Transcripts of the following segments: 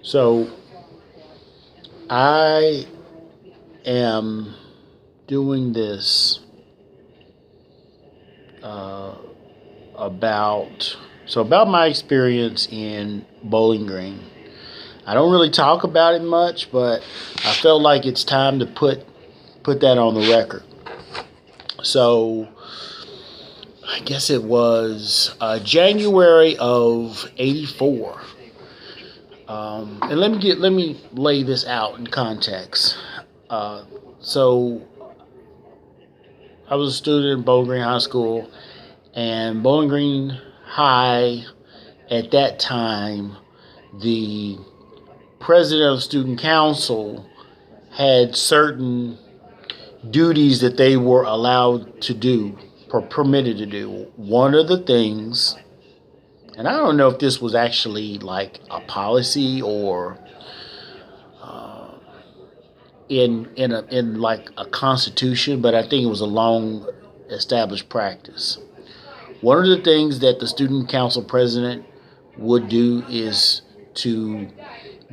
So I am doing this uh, about my experience in Bowling Green. I don't really talk about it much, but I felt like it's time to put that on the record. So I guess it was January of '84. And let me lay this out in context. So I was a student in Bowling Green High School, and Bowling Green High at that time, the president of the student council had certain duties that they were allowed to do or permitted to do. One of the things, and I don't know if this was actually like a policy or in like a constitution, but I think it was a long established practice. One of the things that the student council president would do is to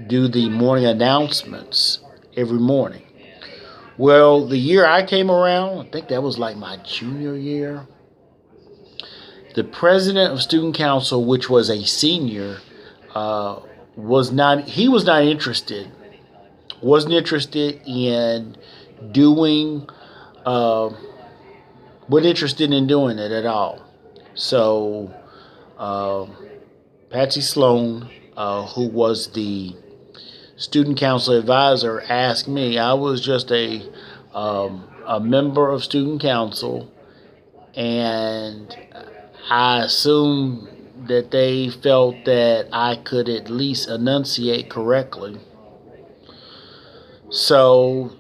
do the morning announcements every morning. Well, the year I came around, I think that was like my junior year, the president of student council, which was a senior, wasn't interested in doing, wasn't interested in doing it at all. So, Patsy Sloan, who was the student council advisor, asked me. I was just a member of student council, and I assumed that they felt that I could at least enunciate correctly. So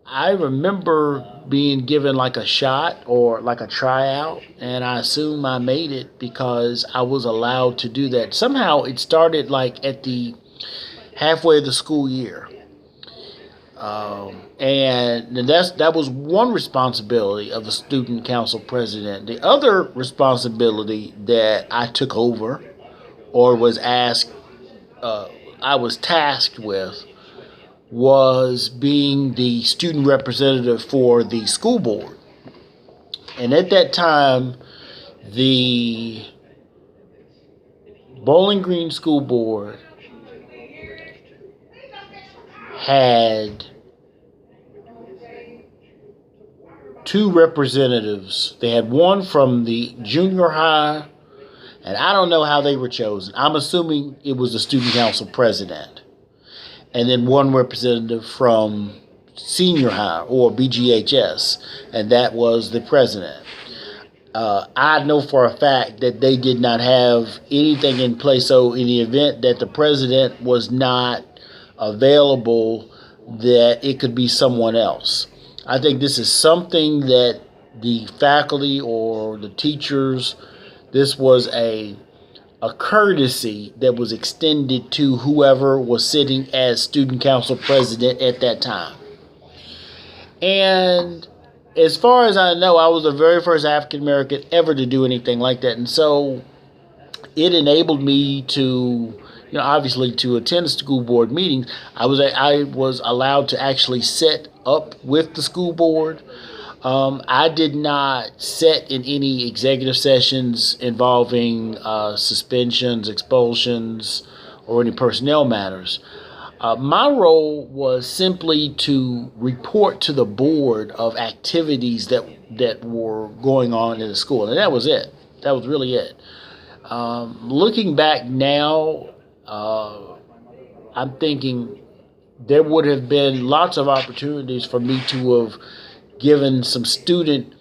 I remember being given like a shot or like a tryout, and I assume I made it because I was allowed to do that. Somehow it started like at the halfway of the school year. And that was one responsibility of the student council president. The other responsibility that I took over or was I was tasked with was being the student representative for the school board. And at that time, the Bowling Green School Board had two representatives. They had one from the junior high, and I don't know how they were chosen. I'm assuming it was the student council president. And then one representative from senior high or BGHS, and that was the president. I know for a fact that they did not have anything in place. So in the event that the president was not available, that it could be someone else. I think this is something that the faculty or the teachers, this was a courtesy that was extended to whoever was sitting as student council president at that time. And as far as I know, I was the very first African American ever to do anything like that. And so it enabled me to, obviously to attend school board meetings. I was allowed to actually set up with the school board. I did not sit in any executive sessions involving suspensions, expulsions, or any personnel matters. My role was simply to report to the board of activities that were going on in the school, and that was it. That was really it. Looking back now, I'm thinking there would have been lots of opportunities for me to have given some student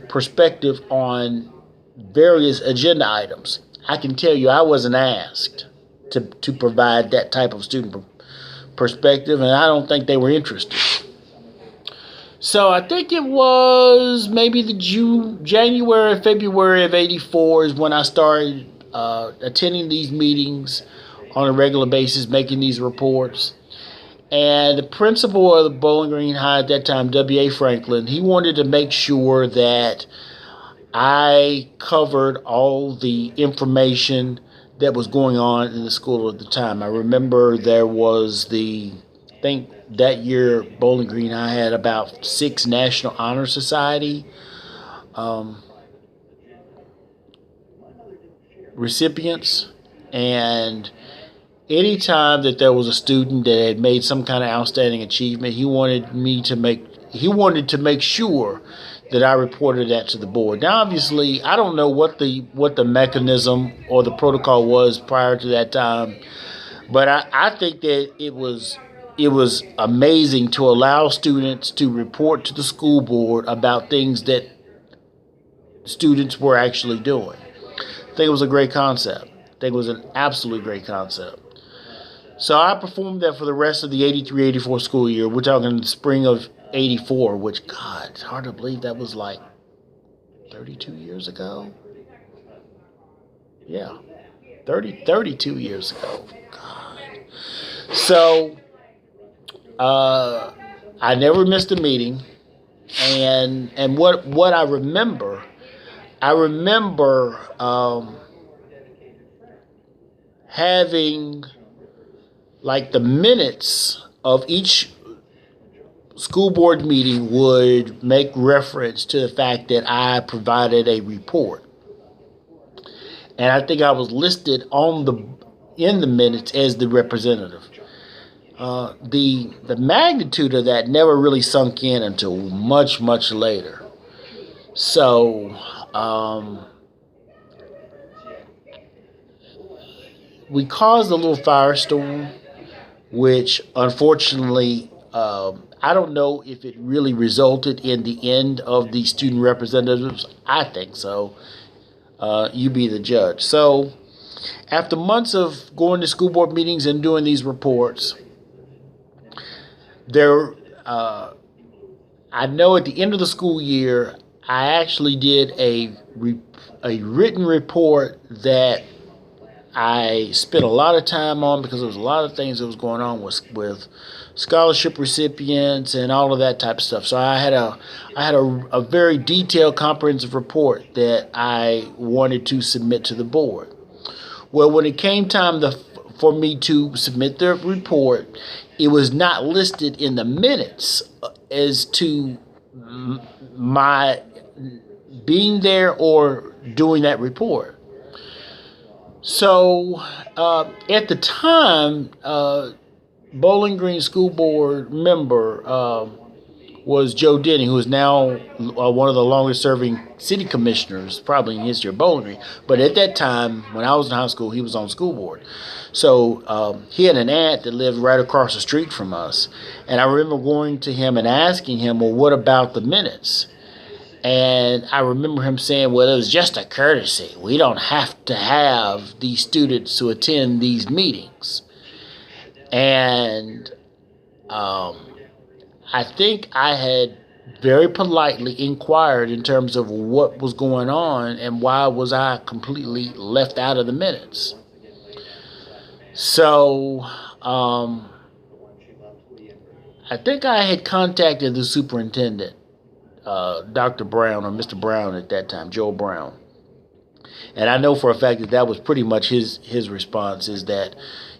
perspective on various agenda items. I can tell you I wasn't asked to provide that type of student perspective, and I don't think they were interested. So I think it was maybe the January, February of '84 is when I started attending these meetings on a regular basis, making these reports. And the principal of the Bowling Green High at that time, W.A. Franklin, he wanted to make sure that I covered all the information that was going on in the school at the time. I remember there was I think that year Bowling Green High had about 6 National Honor Society recipients, and anytime that there was a student that had made some kind of outstanding achievement, he wanted to make sure that I reported that to the board. Now, obviously, I don't know what the mechanism or the protocol was prior to that time, but I think that it was amazing to allow students to report to the school board about things that students were actually doing. I think it was a great concept. I think it was an absolutely great concept. So I performed that for the rest of the 83-84 school year. We're talking the spring of 84, which, God, it's hard to believe that was like 32 years ago. Yeah, 32 years ago. God. So I never missed a meeting. And what I remember having like the minutes of each school board meeting would make reference to the fact that I provided a report. And I think I was listed in the minutes as the representative. The magnitude of that never really sunk in until much, much later. So we caused a little firestorm, which unfortunately, I don't know if it really resulted in the end of the student representatives. I think so. You be the judge. So after months of going to school board meetings and doing these reports, I know at the end of the school year, I actually did a written report that I spent a lot of time on because there was a lot of things that was going on with scholarship recipients and all of that type of stuff. So I had a very detailed, comprehensive report that I wanted to submit to the board. Well, when it came time for me to submit the report, it was not listed in the minutes as to my being there or doing that report. So at the time, Bowling Green School Board member was Joe Denny, who is now one of the longest serving city commissioners, probably in history of Bowling Green. But at that time, when I was in high school, he was on school board. So he had an aunt that lived right across the street from us. And I remember going to him and asking him, well, what about the minutes? And I remember him saying, well, it was just a courtesy. We don't have to have these students to attend these meetings. And I think I had very politely inquired in terms of what was going on and why was I completely left out of the minutes. So I think I had contacted the superintendent, Dr. Brown, or Mr. Brown at that time, Joe Brown. And I know for a fact that was pretty much his response, is that,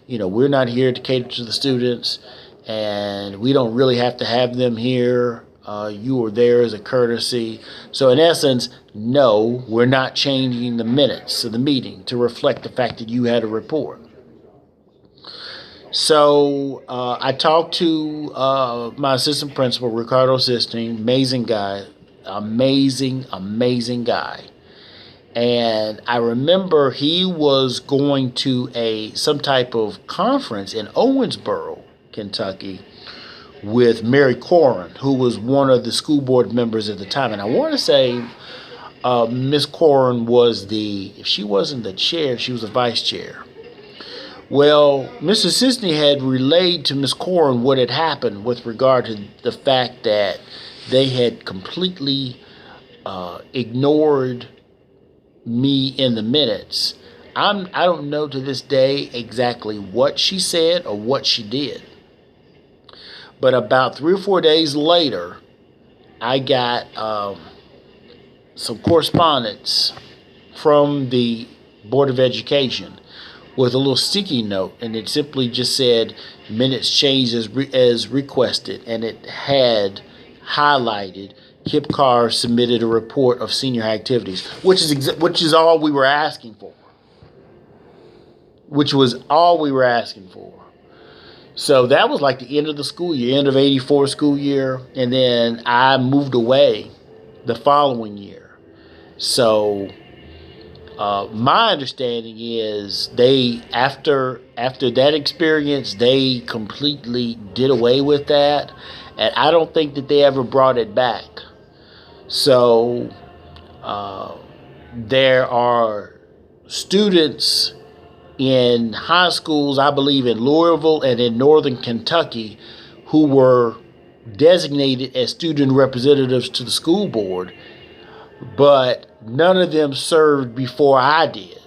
we're not here to cater to the students, and we don't really have to have them here. You were there as a courtesy. So in essence, no, we're not changing the minutes of the meeting to reflect the fact that you had a report. So I talked to my assistant principal, Ricardo Sistine, amazing guy, amazing guy. And I remember he was going to some type of conference in Owensboro, Kentucky, with Mary Corrin, who was one of the school board members at the time. And I want to say Miss Corrin was if she wasn't the chair, she was the vice chair. Well, Mrs. Sistine had relayed to Miss Corrin what had happened with regard to the fact that they had completely ignored me in the minutes. I don't know to this day exactly what she said or what she did. But about 3 or 4 days later, I got some correspondence from the Board of Education with a little sticky note, and it simply just said minutes changed as requested, and it had highlighted Kip Carr submitted a report of senior activities, which is all we were asking for. Which was all we were asking for. So that was like the end of the school year, end of '84 school year, and then I moved away the following year. So my understanding is after that experience, they completely did away with that, and I don't think that they ever brought it back. So there are students in high schools, I believe in Louisville and in northern Kentucky, who were designated as student representatives to the school board, but none of them served before I did.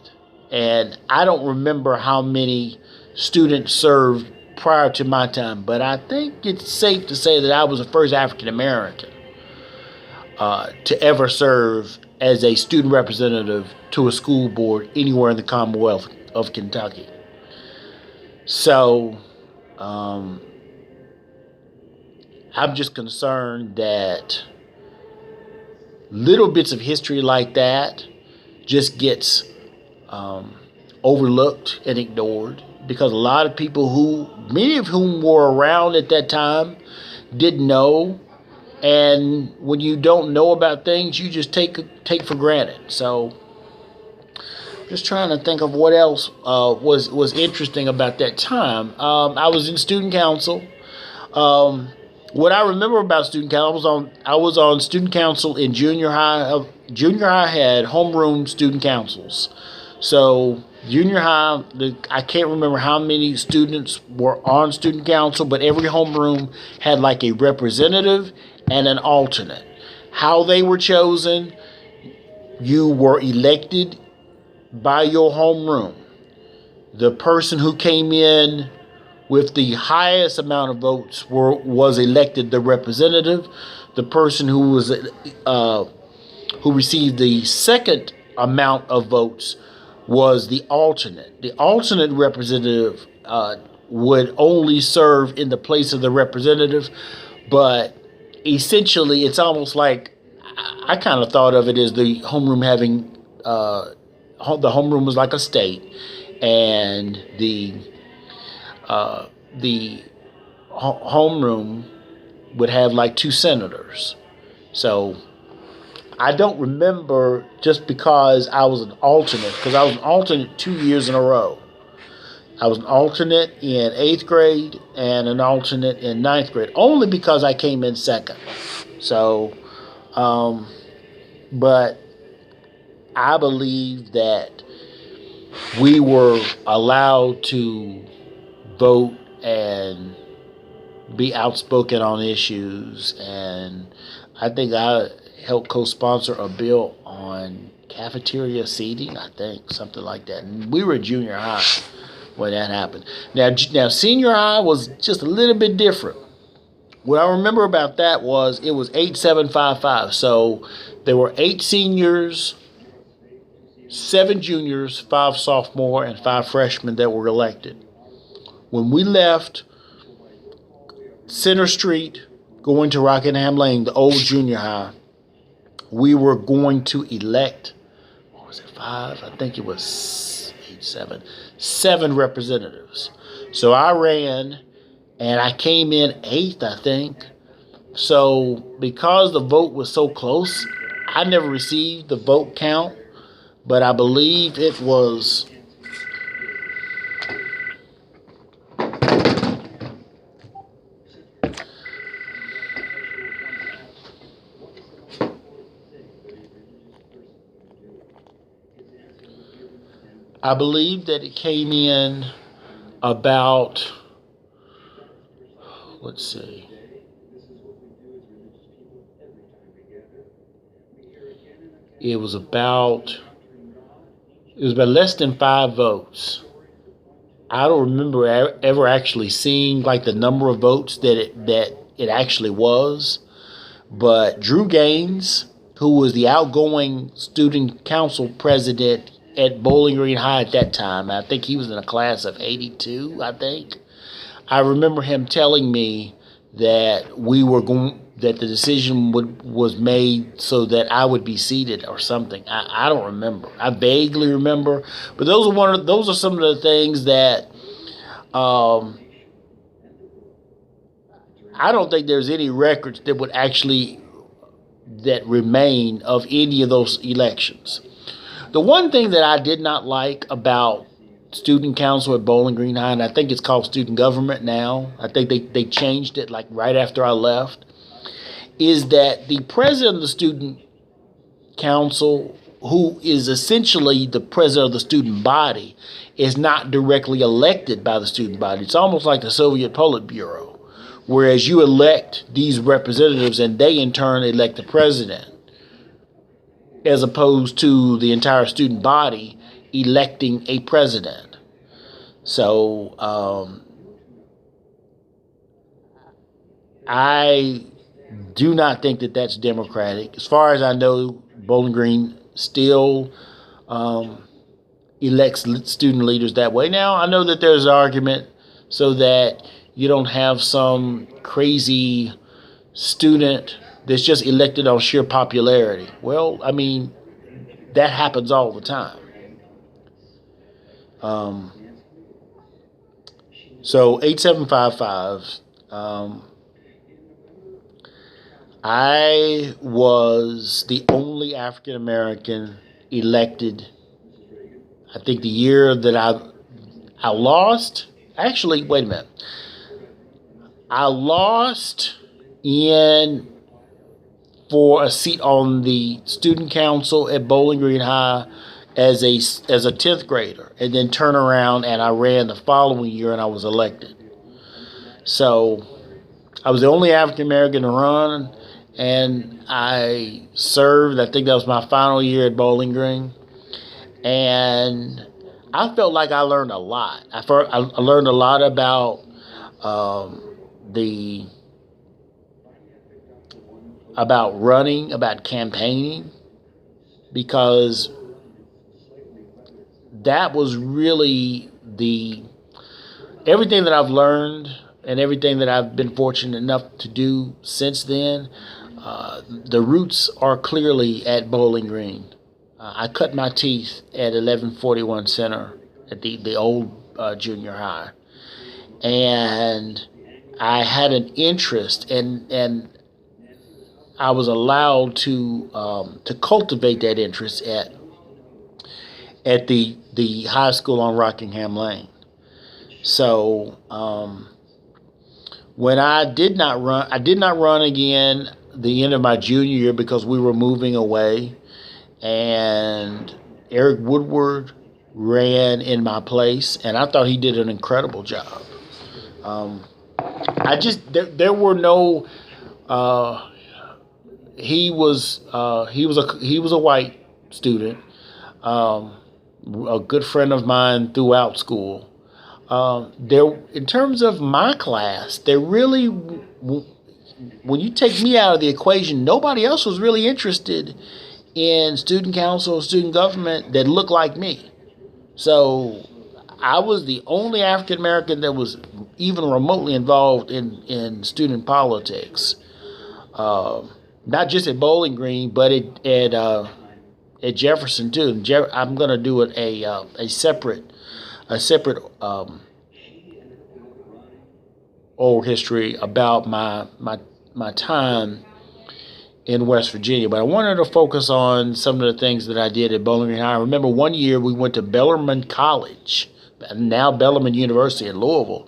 And I don't remember how many students served prior to my time, but I think it's safe to say that I was the first African American to ever serve as a student representative to a school board anywhere in the Commonwealth of Kentucky. So I'm just concerned that little bits of history like that just gets overlooked and ignored, because a lot of people, many of whom were around at that time, didn't know. And when you don't know about things, you just take for granted. So just trying to think of what else was interesting about that time. I was in student council. What I remember about student council, I was on student council in junior high. Junior high had homeroom student councils. So junior high, I can't remember how many students were on student council, but every homeroom had like a representative and an alternate. How they were chosen: you were elected by your homeroom. The person who came in with the highest amount of votes was elected the representative. The person who received the second amount of votes was the alternate. The alternate representative would only serve in the place of the representative, but essentially it's almost like, I kind of thought of it as the homeroom having the homeroom was like a state, and the homeroom would have like two senators. So I don't remember, just because I was an alternate, because I was an alternate 2 years in a row. I was an alternate in 8th grade and an alternate in 9th grade, only because I came in second. So, but I believe that we were allowed to vote and be outspoken on issues, and I think I helped co-sponsor a bill on cafeteria seating, I think, something like that. And we were junior high when that happened. Now senior high was just a little bit different. What I remember about that was it was 8-7-5-5. So there were 8 seniors, 7 juniors, 5 sophomore, and 5 freshmen that were elected. When we left Center Street, going to Rockingham Lane, the old junior high, we were going to elect, what was it, 5? I think it was 8, 7. 7 representatives. So I ran, and I came in 8th, I think. So because the vote was so close, I never received the vote count, but I believe it was, I believe that it came in about, let's see, it was about less than 5 votes. I don't remember ever actually seeing like the number of votes that it actually was, but Drew Gaines, who was the outgoing student council president at Bowling Green High at that time. I think he was in a class of 82, I think. I remember him telling me that that the decision was made so that I would be seated or something. I don't remember. I vaguely remember, but those are some of the things that I don't think there's any records that remain of any of those elections. The one thing that I did not like about student council at Bowling Green High, and I think it's called student government now. I think they changed it like right after I left, is that the president of the student council, who is essentially the president of the student body, is not directly elected by the student body. It's almost like the Soviet Politburo, whereas you elect these representatives and they in turn elect the president, as opposed to the entire student body electing a president. So I do not think that that's democratic. As far as I know, Bowling Green still elects student leaders that way. Now, I know that there's an argument so that you don't have some crazy student that's just elected on sheer popularity. Well, I mean, that happens all the time. So 8755, I was the only African American elected. I think the year that I lost, actually, wait a minute. I lost for a seat on the student council at Bowling Green High as a 10th grader, and then turn around and I ran the following year and I was elected. So I was the only African American to run, and I served. I think that was my final year at Bowling Green, and I felt like I learned a lot. I learned a lot about about running, about campaigning, because that was really everything that I've learned and everything that I've been fortunate enough to do since then. The roots are clearly at Bowling Green. I cut my teeth at 1141 Center at the old junior high, and I had an interest, and I was allowed to cultivate that interest at the high school on Rockingham Lane. So when I did not run again the end of my junior year because we were moving away, and Eric Woodward ran in my place, and I thought he did an incredible job. There were no. He was a white student, a good friend of mine throughout school. In terms of my class, there really, when you take me out of the equation, nobody else was really interested in student council, student government that looked like me. So I was the only African American that was even remotely involved in student politics. Not just at Bowling Green, but at Jefferson too. I'm going to do a separate oral history about my time in West Virginia. But I wanted to focus on some of the things that I did at Bowling Green High. I remember one year we went to Bellarmine College, now Bellarmine University in Louisville.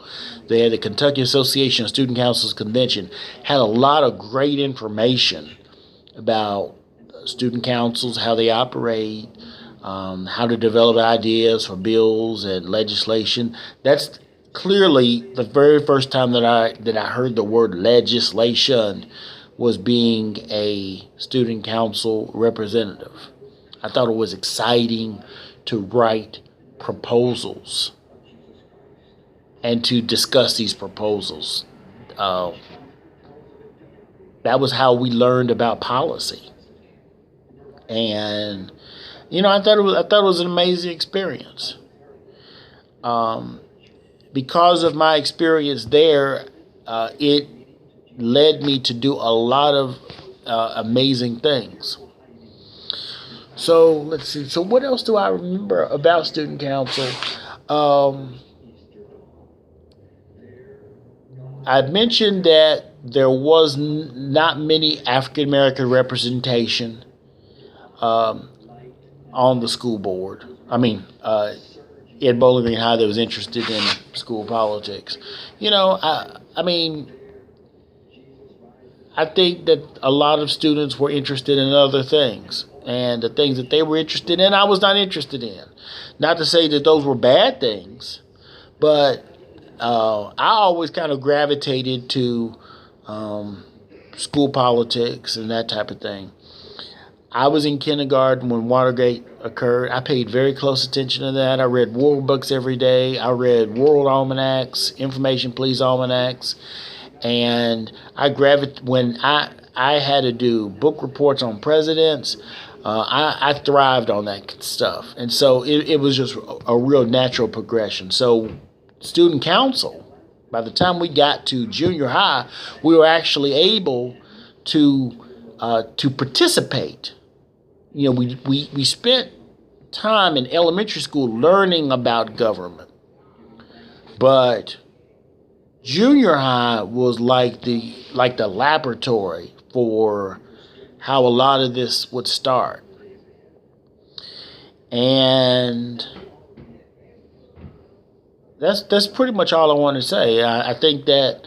They had the Kentucky Association of Student Councils Convention, had a lot of great information about student councils, how they operate, how to develop ideas for bills and legislation. That's clearly the very first time that I heard the word legislation was being a student council representative. I thought it was exciting to write proposals and to discuss these proposals. That was how we learned about policy. And I thought it was an amazing experience. Because of my experience there, it led me to do a lot of amazing things. So let's see. So what else do I remember about student council? Um, I mentioned that there was not many African American representation um, on the school board. In Bowling Green High that was interested in school politics. I mean, I think that a lot of students were interested in other things. And the things that they were interested in, I was not interested in. Not to say that those were bad things, but I always kind of gravitated to school politics and that type of thing. I was in kindergarten when Watergate occurred. I paid very close attention to that. I read war books every day. I read world almanacs, information police almanacs, and when I had to do book reports on presidents. I thrived on that stuff, and so it was just a real natural progression. So, student council. By the time we got to junior high, we were actually able to participate. We spent time in elementary school learning about government, but junior high was like the laboratory for how a lot of this would start. And that's pretty much all I want to say. I think that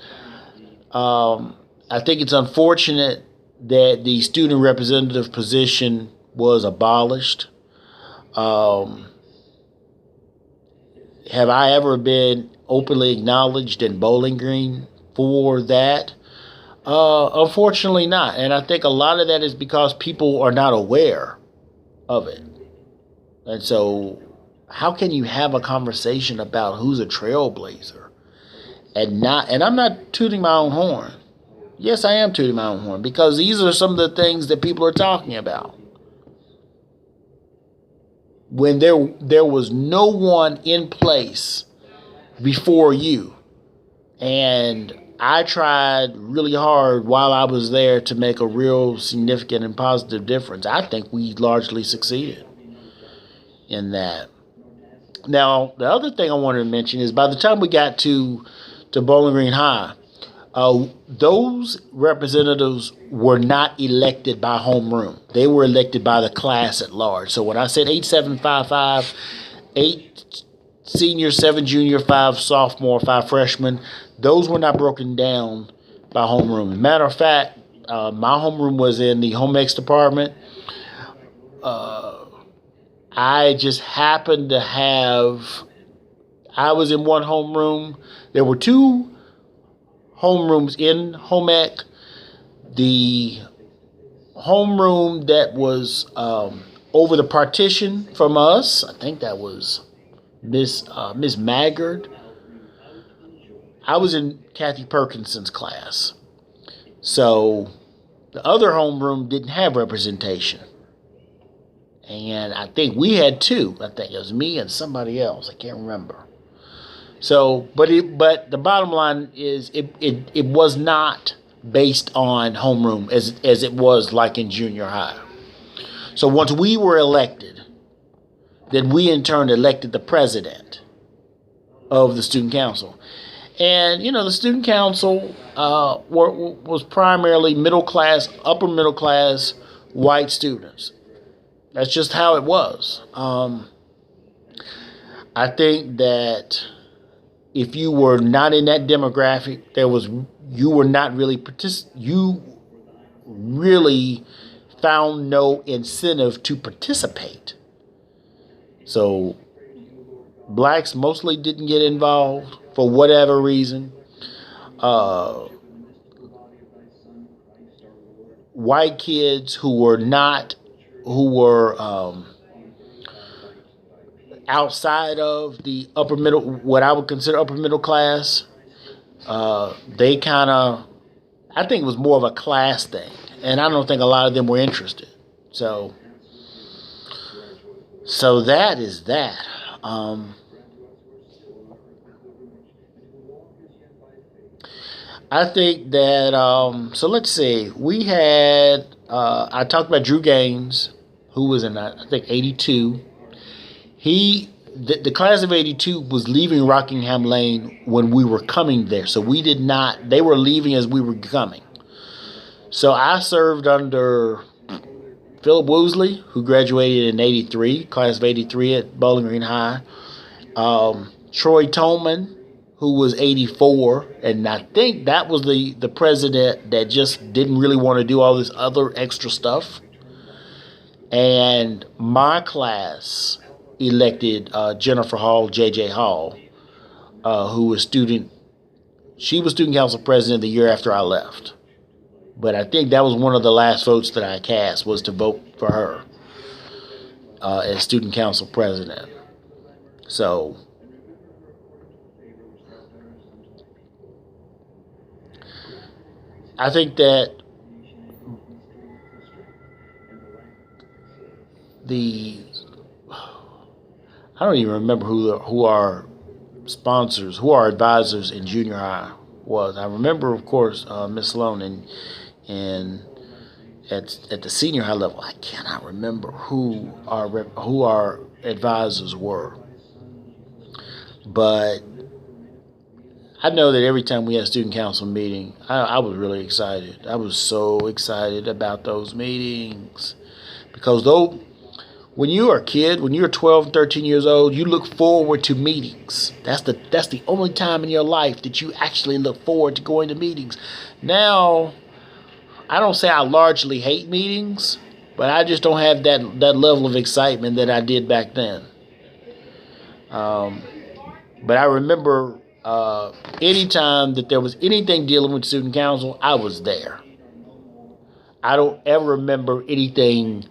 I think it's unfortunate that the student representative position was abolished. Have I ever been openly acknowledged in Bowling Green for that? Unfortunately not. And I think a lot of that is because people are not aware of it. And so how can you have a conversation about who's a trailblazer and I'm not tooting my own horn. Yes, I am tooting my own horn because these are some of the things that people are talking about. When there was no one in place before you, and I tried really hard while I was there to make a real significant and positive difference. I think we largely succeeded in that. Now, the other thing I wanted to mention is by the time we got to Bowling Green High, those representatives were not elected by homeroom. They were elected by the class at large. So when I said 8755, 8 senior, 7 junior, 5 sophomore, 5 freshmen, those were not broken down by homeroom. As a matter of fact, my homeroom was in the home ec department. I just happened to I was in one homeroom. There were 2 homerooms in home ec. The homeroom that was over the partition from us, I think that was Miss Maggard. I was in Kathy Perkinson's class. So the other homeroom didn't have representation. And I think we had 2. I think it was me and somebody else. I can't remember. So, but the bottom line is it was not based on homeroom as it was like in junior high. So once we were elected, then we in turn elected the president of the student council. And, the student council was primarily upper middle class white students. That's just how it was. I think that if you were not in that demographic, you were not really you really found no incentive to participate. So blacks mostly didn't get involved for whatever reason. White kids who were outside of the upper middle, what I would consider upper middle class, they kind of, I think it was more of a class thing. And I don't think a lot of them were interested. So So that is that. I think that, so let's see. We had, I talked about Drew Gaines, who was in, I think, 82. The class of 82 was leaving Rockingham Lane when we were coming there. So we did not, they were leaving as we were coming. So I served under Philip Woosley, who graduated in 83, class of 83 at Bowling Green High. Troy Tolman, who was 84, and I think that was the president that just didn't really want to do all this other extra stuff. And my class elected Jennifer Hall, J.J. Hall, who was she was student council president the year after I left. But I think that was one of the last votes that I cast, was to vote for her as student council president. So I think that I don't even remember who our sponsors, who our advisors in junior high was. I remember, of course, Miss Sloan, and at the senior high level, I cannot remember who our advisors were. But I know that every time we had a student council meeting, I was really excited. I was so excited about those meetings, because when you're a kid, when you're 12, 13 years old, you look forward to meetings. That's the only time in your life that you actually look forward to going to meetings. Now, I don't say I largely hate meetings, but I just don't have that level of excitement that I did back then. But I remember anytime that there was anything dealing with student council, I was there. I don't ever remember anything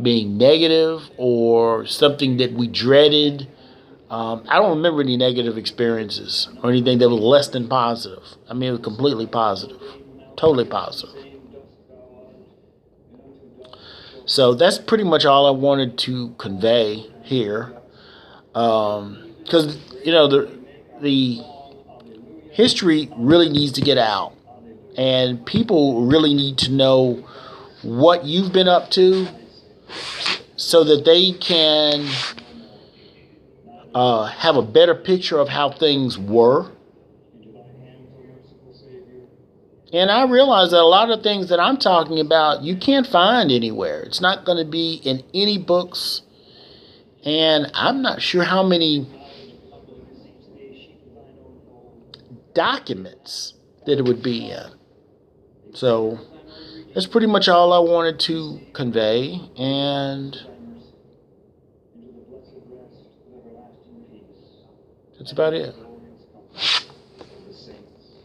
being negative or something that we dreaded. I don't remember any negative experiences or anything that was less than positive. I mean, it was completely positive, totally positive. So that's pretty much all I wanted to convey here, because the history really needs to get out, and people really need to know what you've been up to, so that they can have a better picture of how things were. And I realize that a lot of things that I'm talking about, you can't find anywhere. It's not going to be in any books. And I'm not sure how many documents that it would be in. So that's pretty much all I wanted to convey. And that's about it.